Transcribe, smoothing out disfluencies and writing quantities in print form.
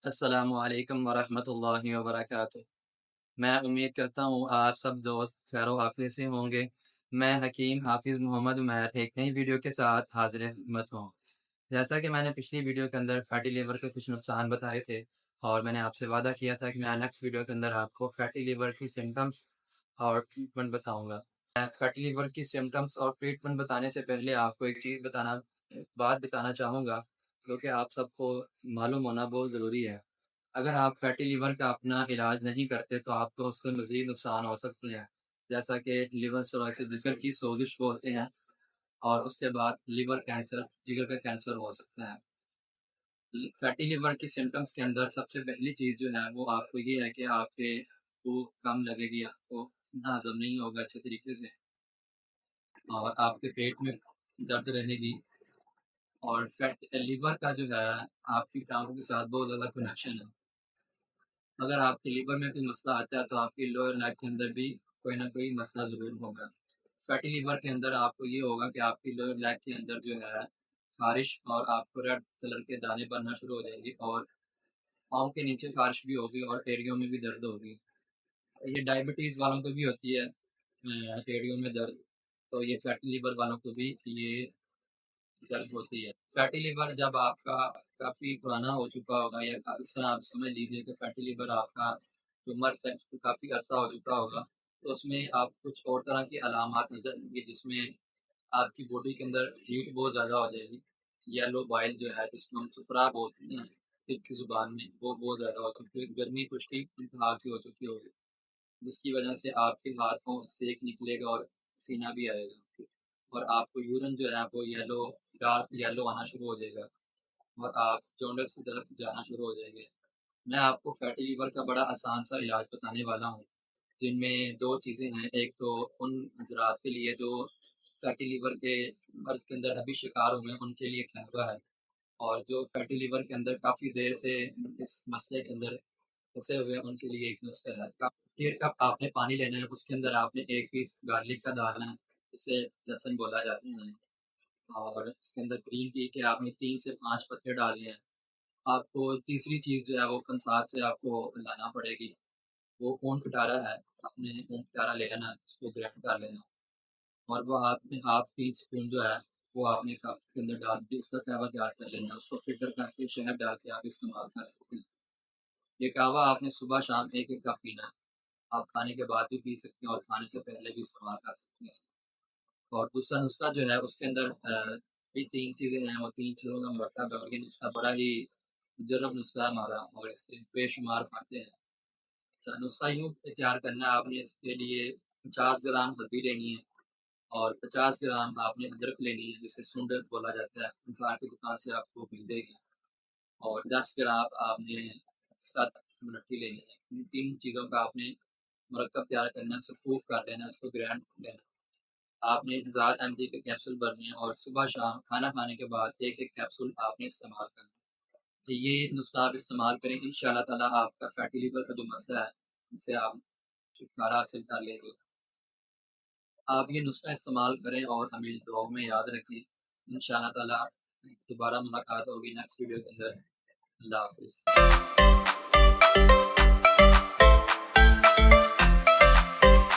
السلام علیکم ورحمۃ اللہ وبرکاتہ۔ میں امید کرتا ہوں آپ سب دوست خیر و عافیت سے ہوں گے۔ میں حکیم حافظ محمد عمیر ایک نئی ویڈیو کے ساتھ حاضر خدمت ہوں۔ جیسا کہ میں نے پچھلی ویڈیو کے اندر فیٹی لیور کے کچھ نقصان بتائے تھے، اور میں نے آپ سے وعدہ کیا تھا کہ میں نیکسٹ ویڈیو کے اندر آپ کو فیٹی لیور کی سمٹمس اور ٹریٹمنٹ بتاؤں گا۔ فیٹی لیور کی سمٹمس اور ٹریٹمنٹ بتانے سے پہلے آپ کو ایک بات بتانا چاہوں گا، کیونکہ آپ سب کو معلوم ہونا بہت ضروری ہے۔ اگر آپ فیٹی لیور کا اپنا علاج نہیں کرتے تو آپ کو اس کے مزید نقصان ہو سکتے ہیں، جیسا کہ لیور سروسس جگر کی سوزش بولتے ہیں، اور اس کے بعد لیور کینسر، جگر کا کینسر ہو سکتا ہے۔ فیٹی لیور کی سمٹمس کے اندر سب سے پہلی چیز جو ہے وہ آپ کو یہ ہے کہ آپ کے بھوک کم لگے گی، آپ کو ہضم نہیں ہوگا اچھے طریقے سے، اور آپ کے پیٹ میں درد رہے گی۔ اور لیور کا جو ہے آپ کی ٹانگوں کے ساتھ بہت زیادہ کنیکشن ہے۔ اگر آپ کے لیور میں کوئی مسئلہ آتا ہے تو آپ کی لوئر لیگ کے اندر بھی کوئی نہ کوئی مسئلہ ضرور ہوگا۔ فیٹی لیور کے اندر آپ کو یہ ہوگا کہ آپ کی لوئر لیگ کے اندر جو ہے خارش، اور آپ کو ریڈ کلر کے دانے بننا شروع ہو جائیں گے، اور پاؤں کے نیچے خارش بھی ہوگی اور ایڑیوں میں بھی درد ہوگی۔ یہ ڈائبٹیز والوں کو بھی ہوتی ہے، ایڑیوں میں درد، تو یہ فیٹی لیور والوں کو بھی یہ درد ہوتی ہے۔ فیٹی لیور جب آپ کا کافی پرانا ہو چکا ہوگا، یا اس طرح آپ سمجھ لیجیے کہ فیٹی لیور آپ کا جو مرض ہے اس کو کافی عرصہ ہو چکا ہوگا، تو اس میں آپ کچھ اور طرح کی علامات نظر آئیں گی، جس میں آپ کی باڈی کے اندر ہیٹ بہت زیادہ ہو جائے گی۔ یلو بائل جو ہے جس کو ہم سفرا بولتے ہیں طب کی زبان میں، وہ بہت زیادہ ہو چکی ہے، گرمی خشکی انتہا کی ہو چکی ہوگی، جس کی وجہ سے آپ کے ہاتھوں سے سیک نکلے گا اور پسینہ بھی آئے گا، اور آپ کو یورین جو ہے وہ ڈارک یلو آنا شروع ہو جائے گا، اور آپ جونڈس کی طرف جانا شروع ہو جائیں گے۔ میں آپ کو فیٹی لیور کا بڑا آسان سا علاج بتانے والا ہوں، جن میں دو چیزیں ہیں۔ ایک تو ان حضرات کے لیے جو فیٹی لیور کے مرض کے اندر ابھی شکار ہوئے ہیں، ان کے لیے قہوہ ہے، اور جو فیٹی لیور کے اندر کافی دیر سے اس مسئلے کے اندر پھنسے ہوئے ہیں، ان کے لیے ایک نسخہ ہے۔ 1 کپ آپ نے پانی لینا ہے، اس کے اندر آپ نے 1 پیس گارلک کا ڈالنا ہے، اسے لہسن بولا جاتا ہے، اور اس کے اندر گرین ٹی کے آپ نے 3 سے 5 پتے ڈالنے ہیں۔ آپ کو تیسری چیز جو ہے وہ کنسار سے آپ کو لانا پڑے گی، وہ اون کٹارا ہے، آپ نے اون کٹارا لے لینا، اس کو گرائنڈ کر لینا، اور وہ آپ نے ½ ٹی اسپون جو ہے وہ آپ نے کپ کے اندر ڈال کے اس کا قہوہ تیار کر لینا، اس کو فلٹر کر کے شہد ڈال کے آپ استعمال کر سکتے ہیں۔ یہ قہوہ آپ نے صبح شام 1 کپ پینا ہے، آپ کھانے کے بعد بھی پی سکتے ہیں اور کھانے سے پہلے بھی استعمال کر سکتے ہیں۔ اور دوسرا نسخہ جو ہے اس کے اندر بھی 3 چیزیں ہیں، وہ 3 چیزوں کا مرکب ہے، اور یہ نسخہ بڑا ہی مجرب نسخہ ہے ہمارا، اور اس کے بے شمار فائدے ہیں۔ اچھا، نسخہ یوں تیار کرنا ہے، آپ نے اس کے لیے 50 گرام ہلدی لینی ہے، اور 50 گرام آپ نے ادرک لینی ہے، جسے سنڈ بولا جاتا ہے، انسان کی دکان سے آپ کو مل جائے گی، اور 10 گرام آپ نے 7 منٹی لینی ہے۔ ان 3 چیزوں کا آپ نے مرکب تیار کرنا، سفوف کر لینا، اس کو گرائنڈ کر لینا۔ آپ نے 1000 mg کے کیپسول بھرنے ہیں، اور صبح شام کھانا کھانے کے بعد 1 کیپسول آپ نے استعمال کرنا ہے۔ یہ نسخہ آپ استعمال کریں، ان شاء اللہ تعالیٰ آپ کا فیٹی لیور کا جو مسئلہ ہے اس سے آپ چھٹکارا حاصل کر لیں گے۔ آپ یہ نسخہ استعمال کریں اور ہمیں دعاؤں میں یاد رکھیں۔ ان شاء اللہ تعالیٰ دوبارہ ملاقات ہوگی نیکسٹ ویڈیو کے اندر۔ اللہ حافظ۔